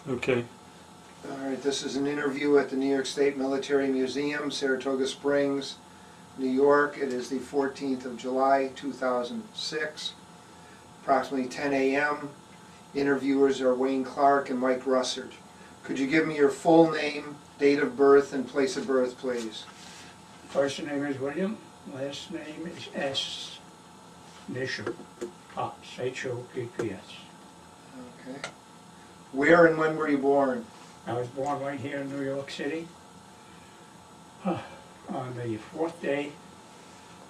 Okay. All right, this is an interview at the New York State Military Museum, Saratoga Springs, New York. It is the 14th of July, 2006, approximately 10 a.m. Interviewers are Wayne Clark and Mike Russert. Could you give me your full name, date of birth, and place of birth, please? First name is William, last name is S. Bishop, Pops, H-O-P-P-S. Okay. Where and when were you born? I was born right here in New York City on the fourth day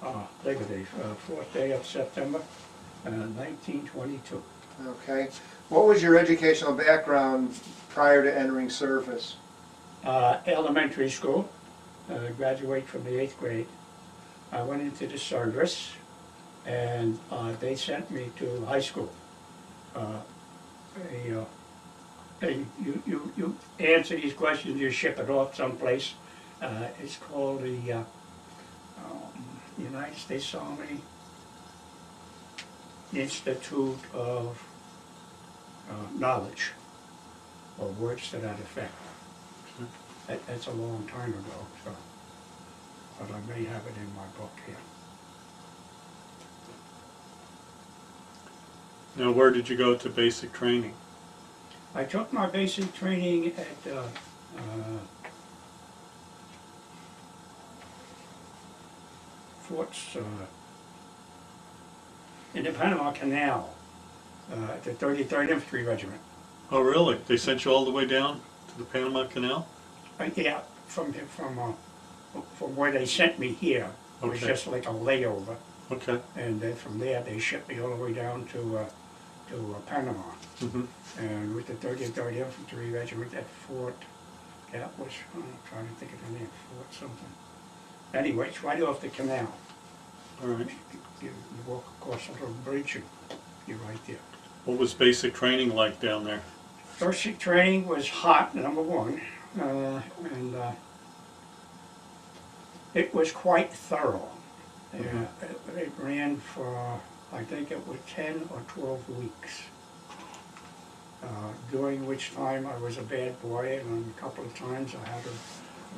of September, 1922. Okay. What was your educational background prior to entering service? Elementary school, graduate from the 8th grade. I went into the service and they sent me to high school. You answer these questions, you ship it off someplace. It's called the United States Army Institute of Knowledge, or words to that effect. That's a long time ago, so, but I may have it in my book here. Now, where did you go to basic training? I took my basic training at Forts in the Panama Canal, at the 33rd Infantry Regiment. Oh, really? They sent you all the way down to the Panama Canal? Yeah, from where they sent me here. It was Okay. just like a layover, Okay. and then from there they shipped me all the way down to Panama. Mm-hmm. And with the 33rd Infantry Regiment at Fort, that was, I'm trying to think of the name, Fort something. Anyway, it's right off the canal. All right. You walk across a little bridge and you're right there. What was basic training like down there? Basic training was hot, number one, and it was quite thorough. It ran for, I think it was 10 or 12 weeks. During which time I was a bad boy, and a couple of times I had to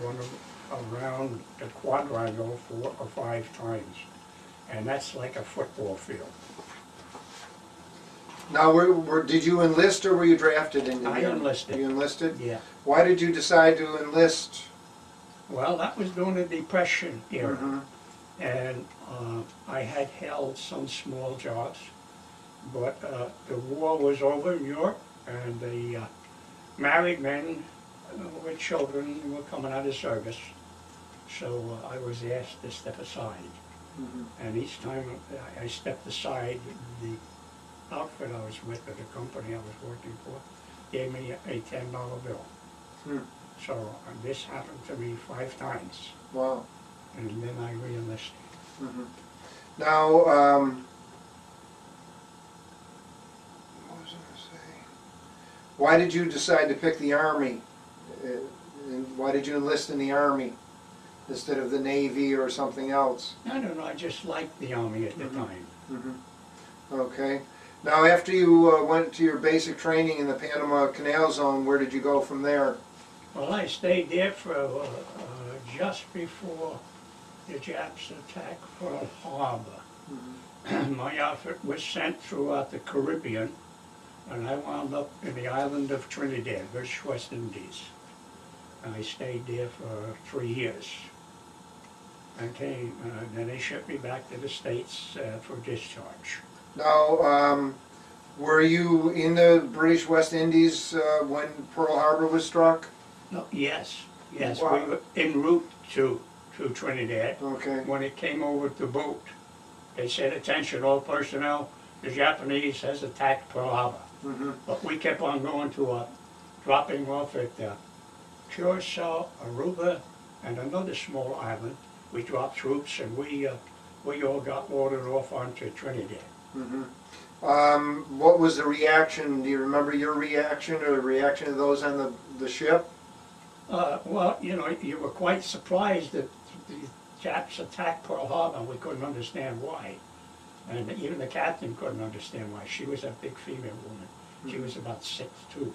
run around the quadrangle 4 or 5 times. And that's like a football field. Now, did you enlist or were you drafted into the I Army? enlisted. You enlisted? Yeah. Why did you decide to enlist? Well, that was during the Depression era. Mm-hmm. And I had held some small jobs, but the war was over in Europe, and the married men with children were coming out of service, so I was asked to step aside. Mm-hmm. And each time I stepped aside, the outfit I was with, or the company I was working for, gave me a $10 bill. Hmm. So this happened to me 5 times, Wow. and then I re-enlisted. Mm-hmm. Now, what was I going to say? Why did you decide to pick the Army? And why did you enlist in the Army instead of the Navy or something else? I don't know, I just liked the Army at the time. Mm-hmm. Okay. Now, after you went to your basic training in the Panama Canal Zone, where did you go from there? Well, I stayed there for just before the Japs attacked Pearl Harbor. Mm-hmm. My outfit was sent throughout the Caribbean, and I wound up in the island of Trinidad, British West Indies. And I stayed there for 3 years. And then they shipped me back to the States for discharge. Now, were you in the British West Indies when Pearl Harbor was struck? No, yes, Wow. we were en route to Trinidad. Okay. When it came over to boat, they said, "Attention all personnel, the Japanese has attacked Pearl Harbor." Mm-hmm. But we kept on going to dropping off at Curacao, Aruba, and another small island. We dropped troops, and we all got ordered off onto Trinidad. Mm-hmm. What was the reaction? Do you remember your reaction or the reaction of those on the ship? Well, you know, you were quite surprised that the Japs attacked Pearl Harbor. We couldn't understand why. And even the captain couldn't understand why. She was a big female woman. She was about 6'2".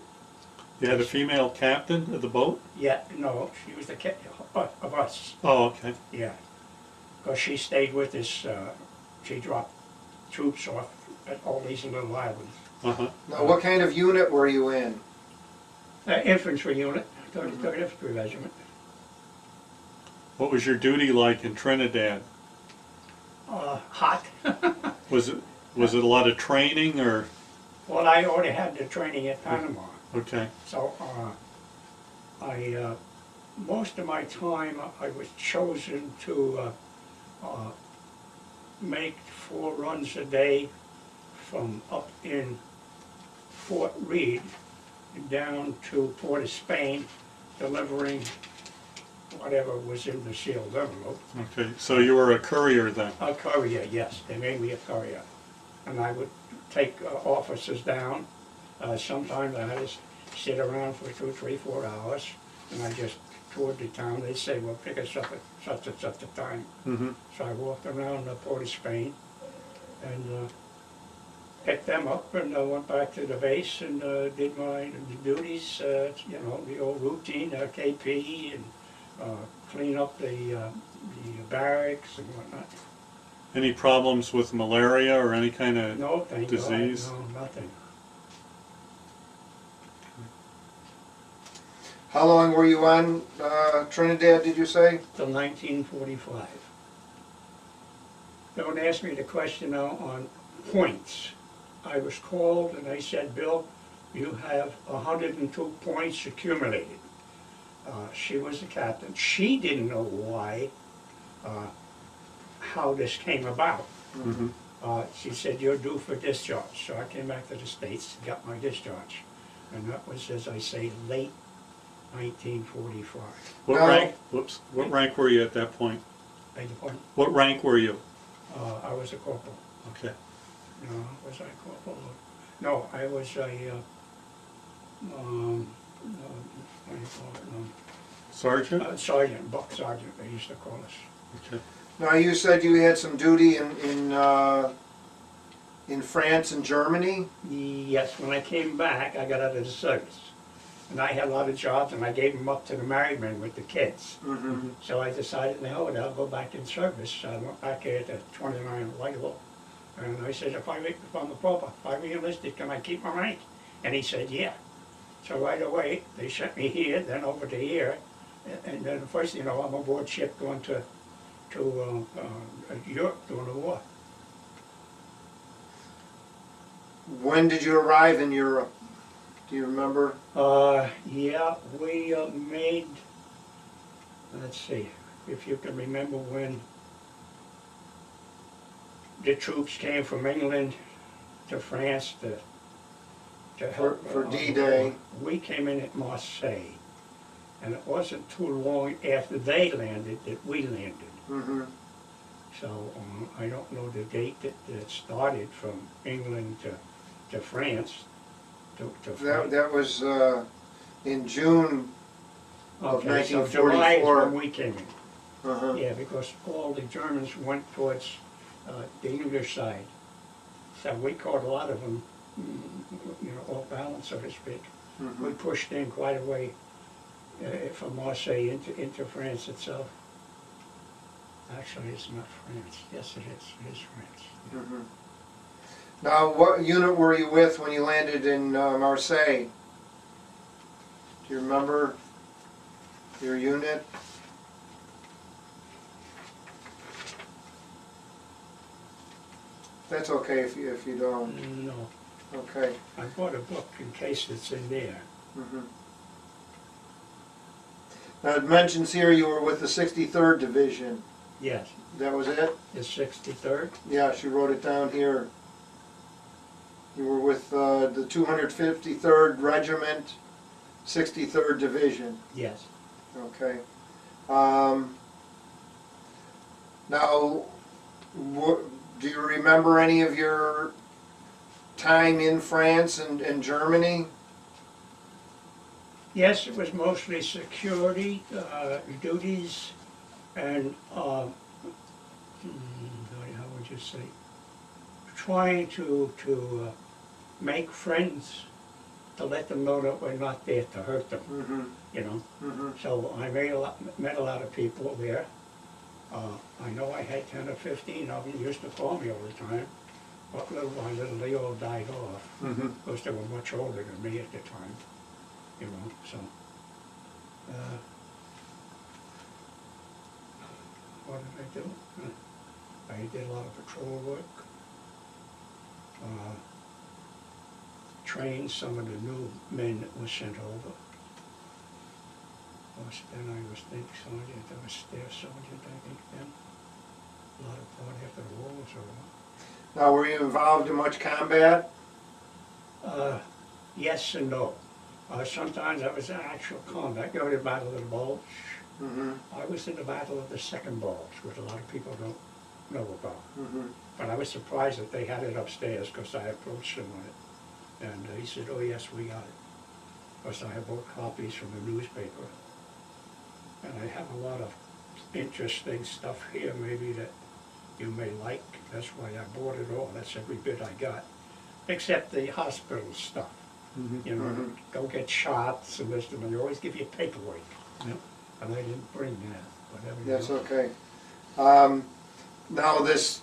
You had a female captain of the boat? Yeah, no, she was the captain of us, Oh, okay. yeah. Because she stayed with us, she dropped troops off at all these little islands. Uh-huh. Now, what kind of unit were you in? Infantry unit, 33rd Infantry Regiment. What was your duty like in Trinidad? Hot. Was it a lot of training or? Well, I already had the training at Panama, Okay. so most of my time I was chosen to make 4 runs a day from up in Fort Reed down to Port of Spain, delivering whatever was in the sealed envelope. Okay. So you were a courier then? A courier, yes, they made me a courier. And I would take officers down. Sometimes I had to sit around for 2, 3, 4 hours, and I just toured the town. They'd say, well, pick us up at such and such a time. Mm-hmm. So I walked around the Port of Spain and picked them up, and went back to the base and did my duties, you know, the old routine, KP, and clean up the barracks and whatnot. Any problems with malaria or any kind of No, thank disease? God, no, nothing. How long were you on Trinidad, did you say? Till 1945. Don't ask me the question now on points. I was called and they said, Bill, you have 102 points accumulated. She was the captain. She didn't know why, how this came about. Mm-hmm. She said, you're due for discharge. So I came back to the States, got my discharge. And that was, as I say, late 1945. What No. rank? Whoops. What rank were you at that point? Beg your pardon? What rank were you? I was a corporal. Okay. No, was I corporal? No, I was a, what do you call it? Sergeant? Sergeant, buck sergeant, they used to call us. Okay. Now, you said you had some duty in France and Germany? Yes, when I came back, I got out of the service. And I had a lot of jobs, and I gave them up to the married men with the kids. Mm-hmm. So I decided, no, I'll go back in service. So I went back here to 29 Whitehall. And I said, if I'm a pauper, if I'm enlisted, can I keep my rank? And he said, yeah. So right away, they sent me here, then over to here. And then first, you know, I'm aboard ship going to Europe during the war. When did you arrive in Europe? Do you remember? Yeah, we made, let's see, if you can remember when the troops came from England to France to help. For D-Day. We came in at Marseille, and it wasn't too long after they landed that we landed. Mm-hmm. So I don't know the date that it started from England to France. That was in June of Okay, so July is 1944. when we came in. Uh-huh. Yeah, because all the Germans went towards the English side. So we caught a lot of them, you know, off balance, so to speak. Mhm. We pushed in quite a way from Marseille into France itself. Actually, it's not France. Yes, it is. It is France. Mhm. Now, what unit were you with when you landed in Marseille? Do you remember your unit? That's okay if you don't. No, Okay. I bought a book in case it's in there. Mhm. Now, it mentions here you were with the 63rd Division. Yes, That was it? the 63rd. Yeah, she wrote it down here. You were with the 253rd Regiment, 63rd Division. Yes. Okay. Now, do you remember any of your time in France and Germany? Yes, it was mostly security duties and, how would you say, trying to make friends to let them know that we're not there to hurt them, Mm-hmm. you know. Mm-hmm. So I met a lot of people there. I know I had 10 or 15 of them used to call me all the time, but little by little they all died off, Mm-hmm. because they were much older than me at the time, you know, so. What did I do? I did a lot of patrol work. Trained some of the new men that were sent over. Then I was think sergeant, I was staff sergeant, I think then. A lot of part after the war was over. Now, were you involved in much combat? Yes and no. Sometimes I was in actual combat. Go to the Battle of the Bulge. Mm-hmm. I was in the Battle of the Second Bulge, which a lot of people don't know about. Mm-hmm. But I was surprised that they had it upstairs because I approached him on it. And he said, oh yes, we got it. Because I have both copies from the newspaper. And I have a lot of interesting stuff here maybe that you may like. That's why I bought it all. That's every bit I got. Except the hospital stuff. Mhm. You know, Mhm. go get shots and this and that. They always give you paperwork. Yep. And I didn't bring that. Whatever. That's okay. Now this,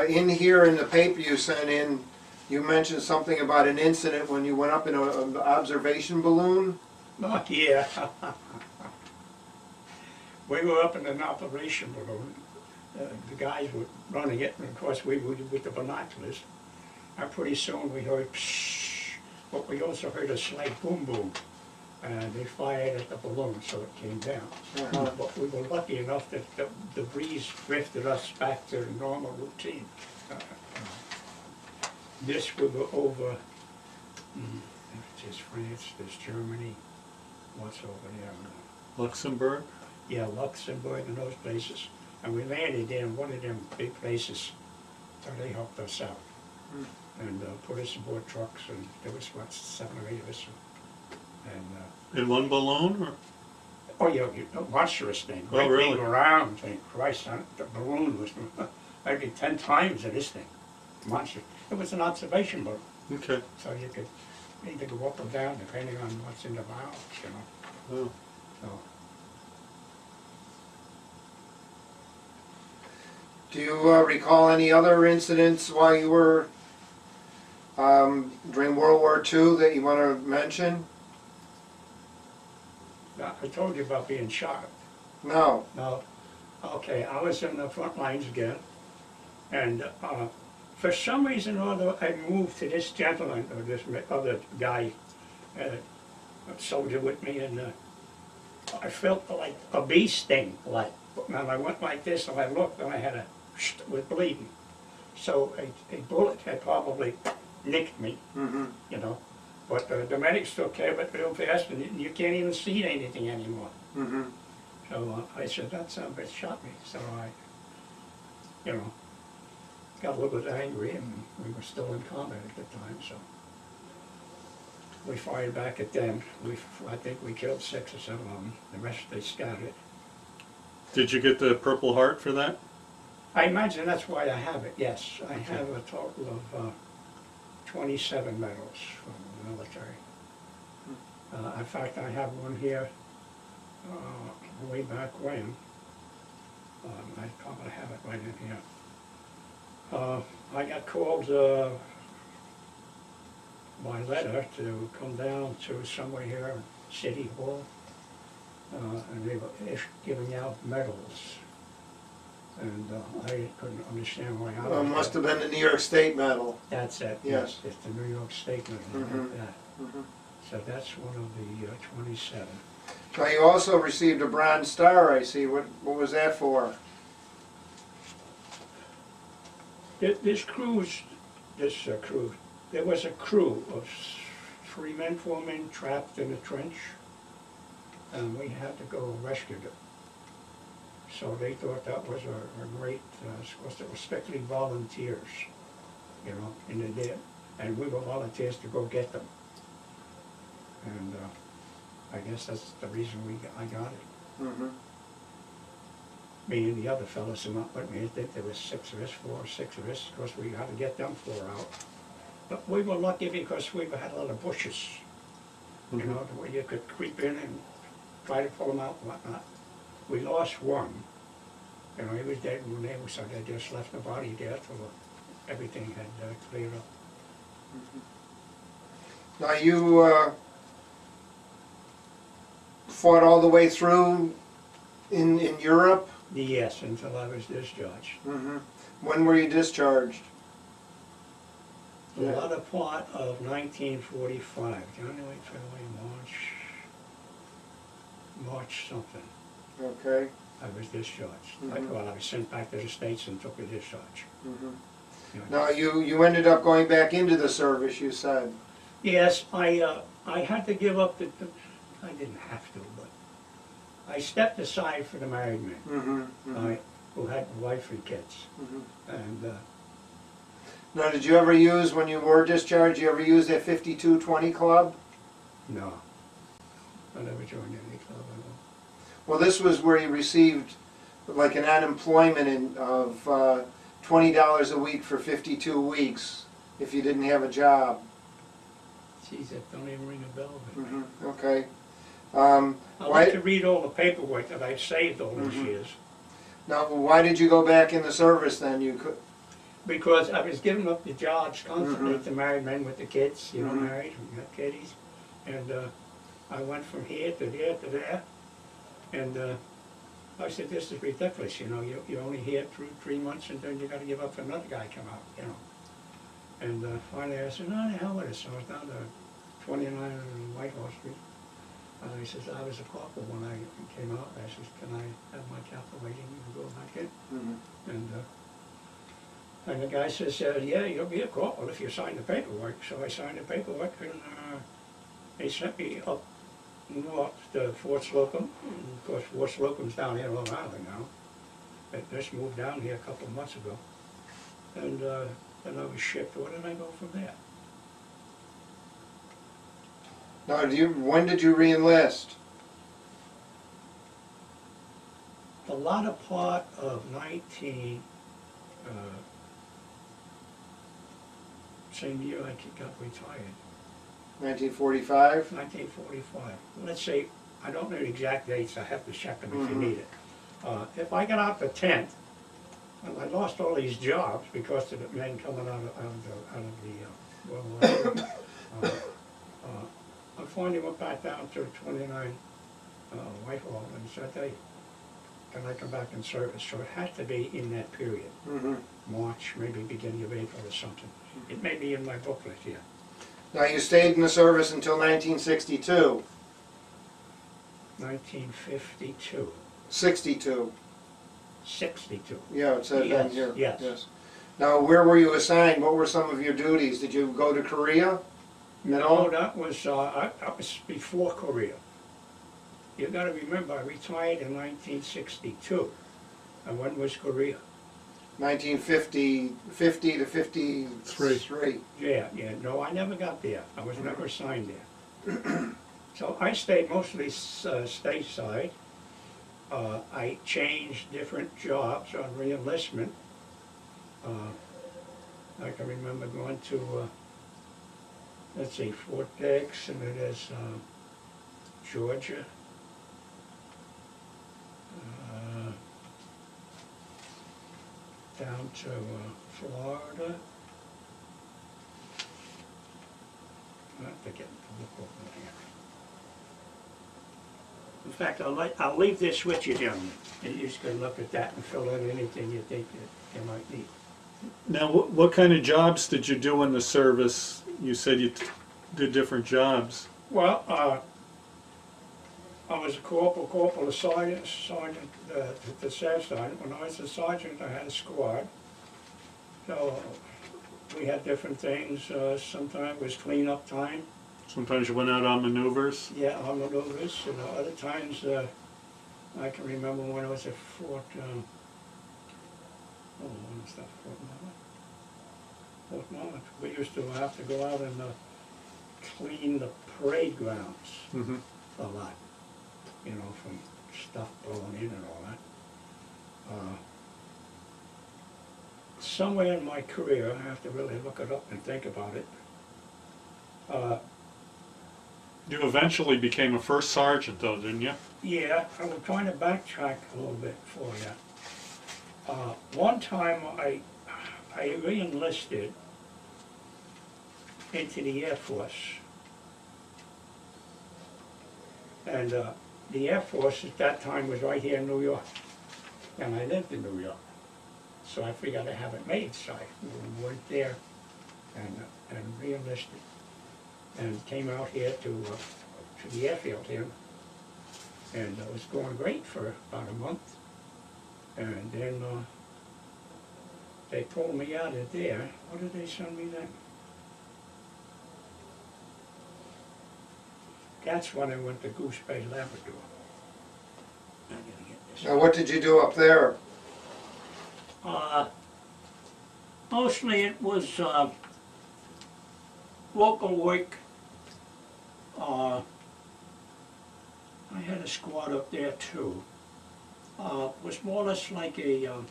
in here in the paper you sent in, you mentioned something about an incident when you went up in an observation balloon. Oh, yeah. We were up in an operation balloon. The guys were running it, and of course we were with the binoculars. And pretty soon we heard pshh, but we also heard a slight boom boom. And they fired at the balloon, so it came down. Uh-huh. But we were lucky enough that the breeze drifted us back to the normal routine. This we were over, there's France, there's Germany, what's over there? Luxembourg? Yeah, Luxembourg and those places. And we landed there in one of them big places, so they helped us out. And put us aboard trucks, and there was what, 7 or 8 of us. And In one balloon? Or? oh yeah, a monstrous thing. Oh, Great really? big round thing. Christ, the balloon was maybe 10 times of this thing. Monstrous. It was an observation balloon, Okay. so you could either go up or down depending on what's in the valves, you know. Oh. So, Do you recall any other incidents while you were during World War II that you want to mention? I told you about being shot. No. No. Okay, I was in the front lines again, and for some reason or other, I moved to this gentleman, or this other guy, a soldier with me, and I felt like a bee sting, like, and I went like this, and I looked, and I had was bleeding. So a bullet had probably nicked me, Mm-hmm. you know. But the medics took care of it real fast, and you can't even see anything anymore. Mm-hmm. So I said, that son of a bitch shot me. So I, you know, got a little bit angry, and we were still in combat at the time, so we fired back at them. I think we killed 6 or 7 of them. The rest they scattered. Did you get the Purple Heart for that? I imagine that's why I have it, yes. I have a total of 27 medals from the military. In fact, I have one here way back when. I probably have it right in here. I got called by letter to come down to somewhere here, City Hall, and they were giving out medals. And I couldn't understand why I Well, it must have been the New York State Medal. That's it. Yes. It's the New York State Medal. Mhm. Yeah. Mhm. So that's one of the 27. Now, you also received a Bronze Star, I see. What was that for? This cruise, there was a crew of 3 men, 4 men trapped in a trench, and we had to go rescue them. So they thought that was a great, of course it was strictly volunteers, you know, in the day, and we were volunteers to go get them. And I guess that's the reason I got it. Mm-hmm. Me and the other fellows are not with me. I think there was 6 of us, 4 or 6 of us. Of course, we had to get them 4 out. But we were lucky because we had a lot of bushes, you know, where you could creep in and try to pull them out and whatnot. We lost one. You know, he was dead when they were, so they just left the body there till everything had cleared up. Now you fought all the way through in Europe? Yes, until I was discharged. When were you discharged? The latter part of 1945, January, February, March something, Okay. I was discharged. Well, I was sent back to the States and took a discharge. You know. Now you ended up going back into the service, you said. Yes, I had to give up the, I didn't have to, but I stepped aside for the married men, who had wife and kids. And Now, did you ever use, when you were discharged, you ever use that 5220 club? no, I never joined any club at all. Well, this was where you received like an unemployment of $20 a week for 52 weeks if you didn't have a job. Geez, that don't even ring a bell with me. Okay. I'd like to read all the paperwork that I've saved all these years. Now, why did you go back in the service then? You could. Because I was giving up the jobs constantly to married men with the kids, you know, married, and got kiddies. And I went from here to there to there. And I said, this is ridiculous, you know, you're only here through 3 months and then you got to give up for another guy come out, you know. And finally I said, no, the hell with it. So I was down to 29 Whitehall Street. He says, I was a corporal when I came out. I says, can I have my captain waiting and go back in? And the guy says, yeah, you'll be a corporal if you sign the paperwork. So I signed the paperwork, and they sent me up north to Fort Slocum. And of course, Fort Slocum's down here in Long Island now. They just moved down here a couple of months ago. And then I was shipped. Where did I go from there? Now, when did you re-enlist? The latter part of same year I got retired. 1945? 1945. Let's say, I don't know the exact dates, I have to check them if you need it. If I got out the 10th, and I lost all these jobs because of the men coming out of the World War II, I finally went back down to 29 Whitehall and said, hey, can I come back in service? So it had to be in that period. March, maybe beginning of April or something. It may be in my booklet here. Now, you stayed in the service until 1962. 1952. 62. 62. Yeah, it says Yes, on here. yes. Now, where were you assigned? What were some of your duties? Did you go to Korea? No, that was before Korea. You got to remember, I retired in 1962. And when was Korea? 1950 to 53. Yeah, no, I never got there. I was never assigned there. So I stayed mostly stateside. I changed different jobs on re-enlistment. I can remember going to, let's see, Fort Dix, and it is Georgia. Down to Florida. I have to get the book over here. In fact, I'll leave this with you, gentlemen, and you just can look at that and fill in anything you think that you might need. Now, what kind of jobs did you do in the service? You said you did different jobs. Well, I was a corporal, a sergeant, the staff sergeant. When I was a sergeant, I had a squad. So we had different things. Sometimes it was cleanup time. Sometimes you went out on maneuvers. Yeah, on maneuvers. And other times, I can remember when I was at Fort, what was that, Fort Monmouth? Fort Monmouth. We used to have to go out and clean the parade grounds a lot. You know, from stuff blowing in and all that. somewhere in my career, I have to really look it up and think about it. You eventually became a first sergeant though, didn't you? Yeah, I was trying to backtrack a little bit for you. One time I re-enlisted into the Air Force. And the Air Force at that time was right here in New York. And I lived in New York. So I figured I'd have it made, so I went there and re-enlisted. And came out here to the airfield here. And it was going great for about a month. And then they pulled me out of there. What did they send me then? That's when I went to Goose Bay, Labrador. I'm gonna get this. Now, what did you do up there? Mostly it was local work. I had a squad up there too. It was more or less like a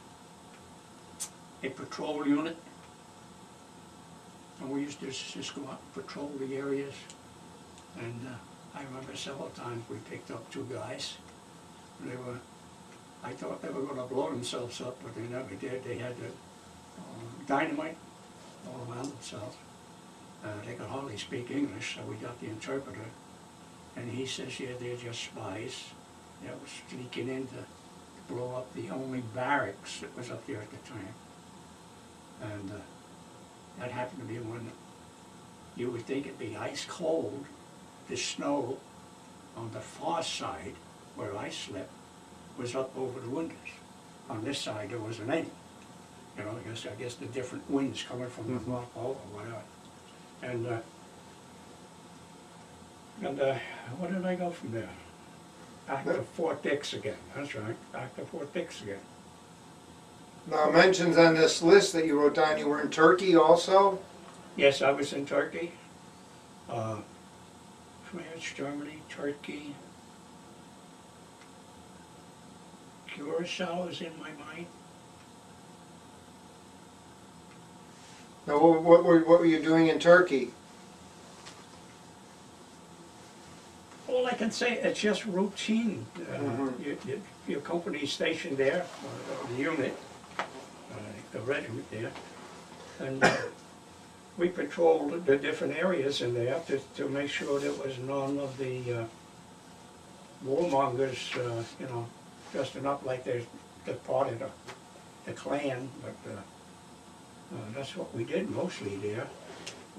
patrol unit. And we used to just go out and patrol the areas. And I remember several times we picked up 2 guys. I thought they were going to blow themselves up, but they never did. They had dynamite all around themselves. They could hardly speak English, so we got the interpreter. And he says, yeah, they're just spies. That was sneaking in to blow up the only barracks that was up there at the time. And that happened to be one you would think it'd be ice cold. The snow on the far side, where I slept, was up over the windows. On this side, there wasn't any. You know, I guess the different winds coming from the North Pole or whatever. And where did I go from there? Back to Fort Dix again. That's right, back to Fort Dix again. Now, it mentions on this list that you wrote down you were in Turkey also? Yes, I was in Turkey. France, Germany, Turkey. Curacao is in my mind. Now, what were you doing in Turkey? All I can say, it's just routine. Your company's stationed there, or the unit, the regiment there, and we patrolled the different areas in there to make sure there was none of the warmongers, you know, dressing up like they're part of the Klan, but that's what we did mostly there.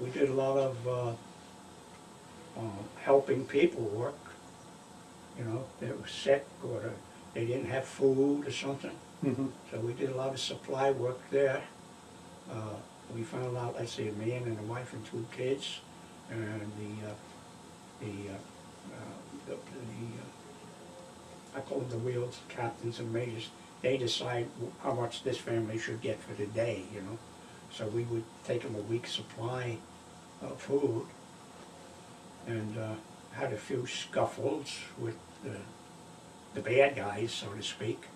We did a lot of helping people work. You know, they were sick or they didn't have food or something. So we did a lot of supply work there. We found out, let's say, a man and a wife and 2 kids, and I call them the wheels, captains and majors. They decide how much this family should get for the day, you know. So we would take them a week's supply of food, and had a few scuffles with the bad guys, so to speak,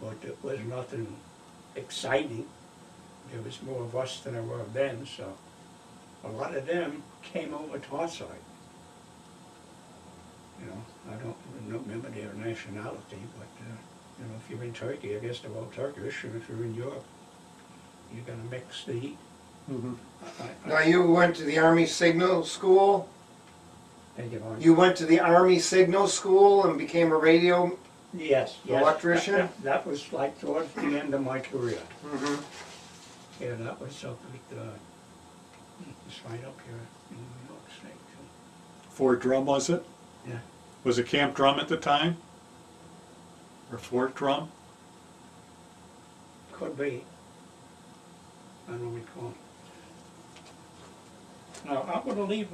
but it was nothing exciting. There was more of us than there were of them, so a lot of them came over to our side. You know, I don't remember their nationality, but you know, if you're in Turkey, I guess they're all Turkish, and if you're in Europe, you're going to mix the heat. Now, you went to the Army Signal School? Thank you, You went to the Army Signal School and became a radio yes, electrician? That was like towards the end of my career. Yeah, that was up at, it's right up here in New York State, too. Fort Drum, was it? Yeah. Was it Camp Drum at the time? Or Fort Drum? Could be. I don't recall. Now, I'm going to leave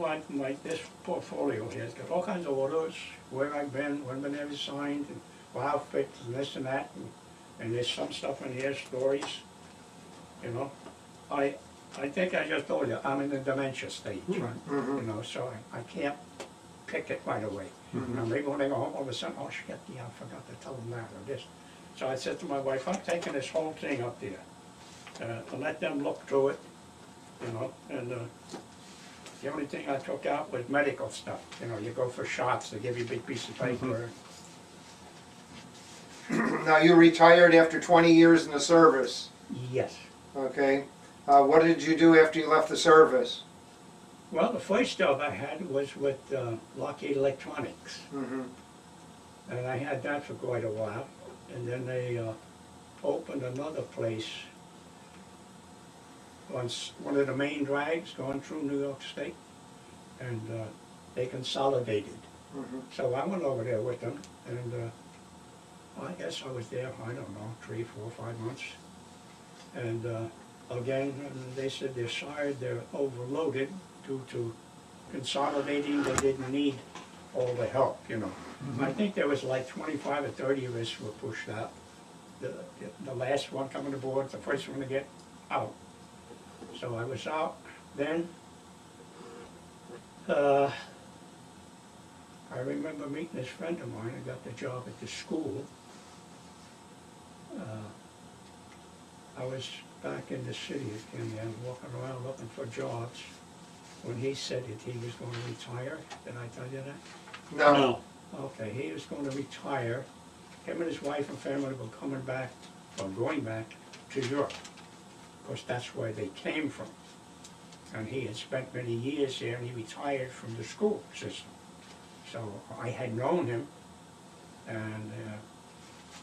this portfolio here. It's got all kinds of orders, where I've been, when I've been assigned, and what outfits, and this and that. And there's some stuff in here, stories. You know, I think I just told you, I'm in the dementia stage, you know, so I can't pick it right away. You know, maybe when I go home, all of a sudden, oh shit, yeah, I forgot to tell them that or this. So I said to my wife, I'm taking this whole thing up there. to let them look through it, you know, and the only thing I took out was medical stuff. You know, you go for shots, they give you a big piece of paper. Now, you retired after 20 years in the service, Yes. okay? What did you do after you left the service? Well, the first job I had was with Lockheed Electronics, Mm-hmm. and I had that for quite a while. And then they opened another place on one of the main drags going through New York State, and they consolidated. Mm-hmm. So I went over there with them, and I guess I was there, I don't know, 3, 4, 5 months. And again, they said they're sorry, they're overloaded due to consolidating. They didn't need all the help, you know. I think there was like 25 or 30 of us were pushed out. The last one coming aboard, the first one to get out. So I was out then. I remember meeting this friend of mine who got the job at the school. I was back in the city again and walking around looking for jobs when he said that he was going to retire. Did I tell you that? No. Okay, he was going to retire. Him and his wife and family were coming back, or going back to Europe. Of course, that's where they came from. And he had spent many years there, and he retired from the school system. So I had known him, and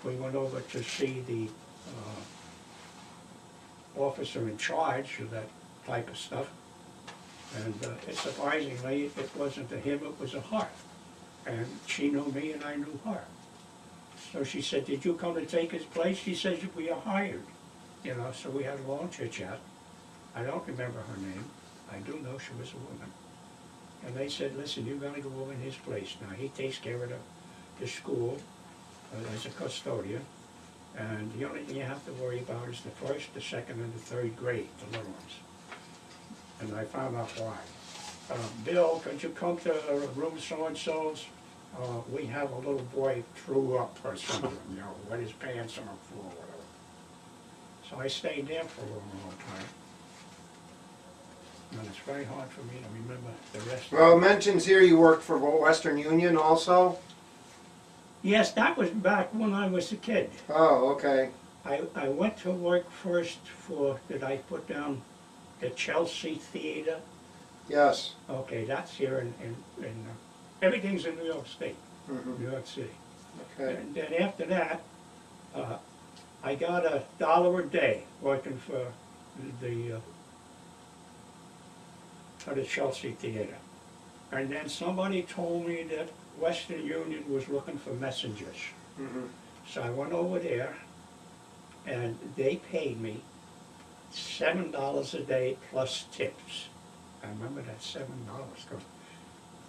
we went over to see the officer in charge of that type of stuff. And surprisingly, it wasn't a him, it was a her. And she knew me and I knew her. So she said, did you come to take his place? She says, we are hired. You know, so we had a long chit chat. I don't remember her name. I do know she was a woman. And they said, listen, you've got to go over in his place. Now, he takes care of the school as a custodian. And the only thing you have to worry about is the first, the second, and the third grade, the little ones. And I found out why. Bill, could you come to room so-and-so's? We have a little boy threw up or something, you know, wet his pants on the floor, whatever. So I stayed there for a long time. And it's very hard for me to remember the rest Well, it of it. mentions here you worked for Western Union also? Yes, that was back when I was a kid. Oh, okay. I went to work first for, did I put down the Chelsea Theater? Yes. Okay, that's here in everything's in New York State, Mm-hmm. New York City. Okay. And then after that, I got $1 a day working for the Chelsea Theater. And then somebody told me that Western Union was looking for messengers. Mm-hmm. So I went over there, and they paid me $7 a day plus tips. I remember that $7 goes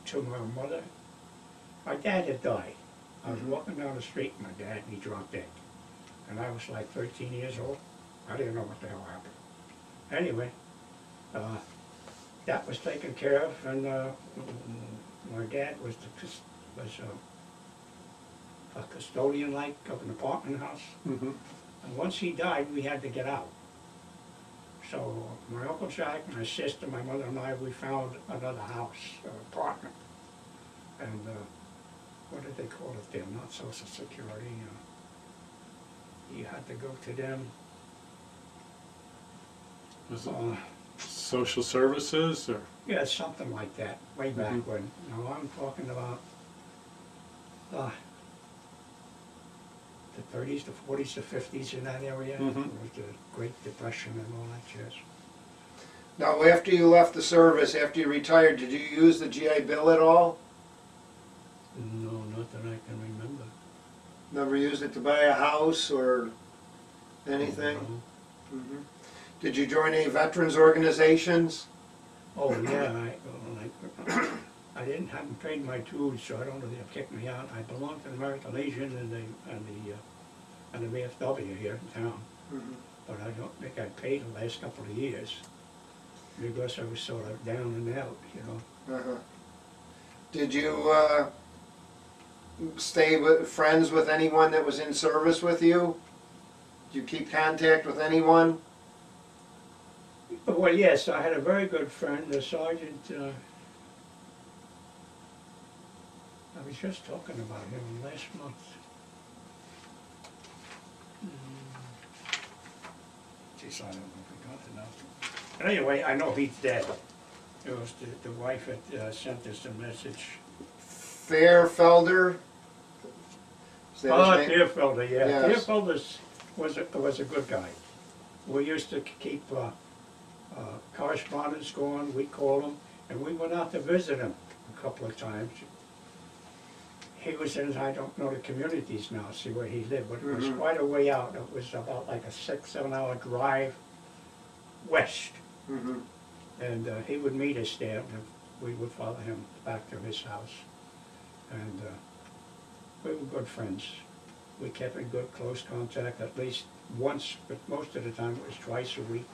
to my mother. My dad had died. I was walking down the street with my dad, and he dropped dead. And I was like 13 years old. I didn't know what the hell happened. Anyway, that was taken care of, and my dad was a custodian, like, of an apartment house. Mm-hmm. And once he died, we had to get out. So my Uncle Jack, my sister, my mother and I, we found another house, apartment. And what did they call it then? Not Social Security. You had to go to them. Was it social services or? Yeah, something like that, way back when. Now I'm talking about the 30s, the 40s, the 50s in that area. Mhm. With the Great Depression and all that jazz. Now, after you left the service, after you retired, did you use the GI Bill at all? No, not that I can remember. Never used it to buy a house or anything? No. Mm-hmm. Did you join any veterans organizations? Oh, yeah, I didn't haven't paid my dues, so I don't know if they'll kick me out. I belong to the American Legion and the VFW here in town, Mm-hmm. but I don't think I paid the last couple of years because I was sort of down and out, you know. Uh-huh. Did you stay with friends with anyone that was in service with you? Did you keep contact with anyone? Well, yes, I had a very good friend, the sergeant. I was just talking about him last month. Geez, I don't know if we got it now. But anyway, I know he's dead. It was the wife that sent us a message. Thier Felder? Is that Oh, his name? Thier Felder, yeah. Yes. Thier Felder was a good guy. We used to keep correspondence going. We called him, and we went out to visit him a couple of times. He was in, I don't know the communities now, see where he lived, but it was quite a way out. It was about like a 6-7 hour drive west. Mm-hmm. And he would meet us there, and we would follow him back to his house. And we were good friends. We kept in good, close contact at least once, but most of the time it was twice a week.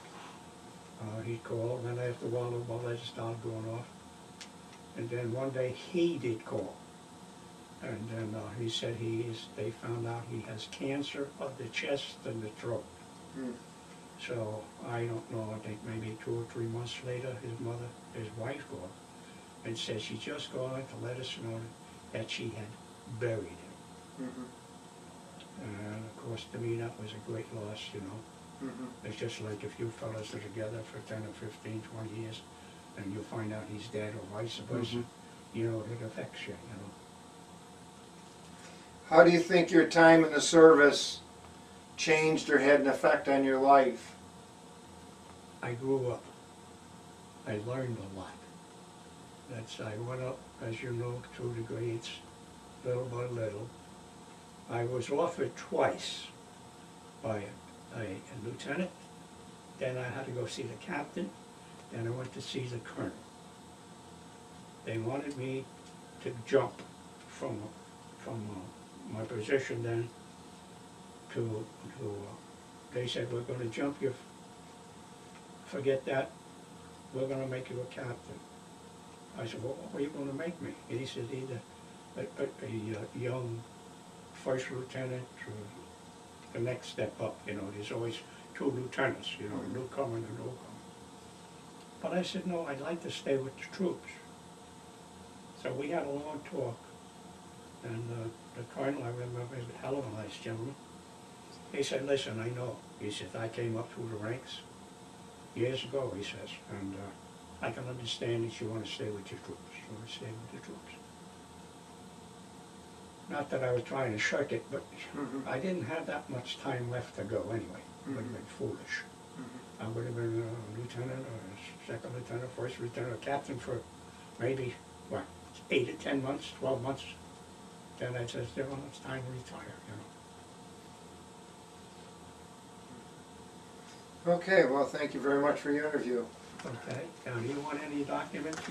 He'd call, and then after a while the bullets started going off. And then one day he did call. And then he said they found out he has cancer of the chest and the throat. Mm. So I don't know, I think maybe 2 or 3 months later, his wife called and said she just called to let us know that she had buried him. Mm-hmm. And of course, to me, that was a great loss, you know. Mm-hmm. It's just like if you fellas are together for 10 or 15, 20 years, and you find out he's dead or vice versa, you know, it affects you, you know. How do you think your time in the service changed or had an effect on your life? I grew up. I learned a lot. I went up, as you know, through the grades, little by little. I was offered twice by a lieutenant, then I had to go see the captain, then I went to see the colonel. They wanted me to jump from my position then to they said, we're going to jump you, forget that, we're going to make you a captain. I said, well, what are you going to make me? He said, either a young first lieutenant or the next step up, you know, there's always 2 lieutenants, you know, a newcomer and a newcomer. But I said, no, I'd like to stay with the troops. So we had a long talk, and the colonel, I remember, was a hell of a nice gentleman. He said, listen, I know. He said, I came up through the ranks years ago, he says, and I can understand that you want to stay with your troops. You want to stay with the troops. Not that I was trying to shirk it, but I didn't have that much time left to go anyway. It would have been foolish. I would have been a lieutenant or a second lieutenant, first lieutenant, or captain for maybe, what, 8 or 10 months, 12 months. Then I said, well, it's time to retire, you know. Okay, well, thank you very much for your interview. Okay, now you want any documents?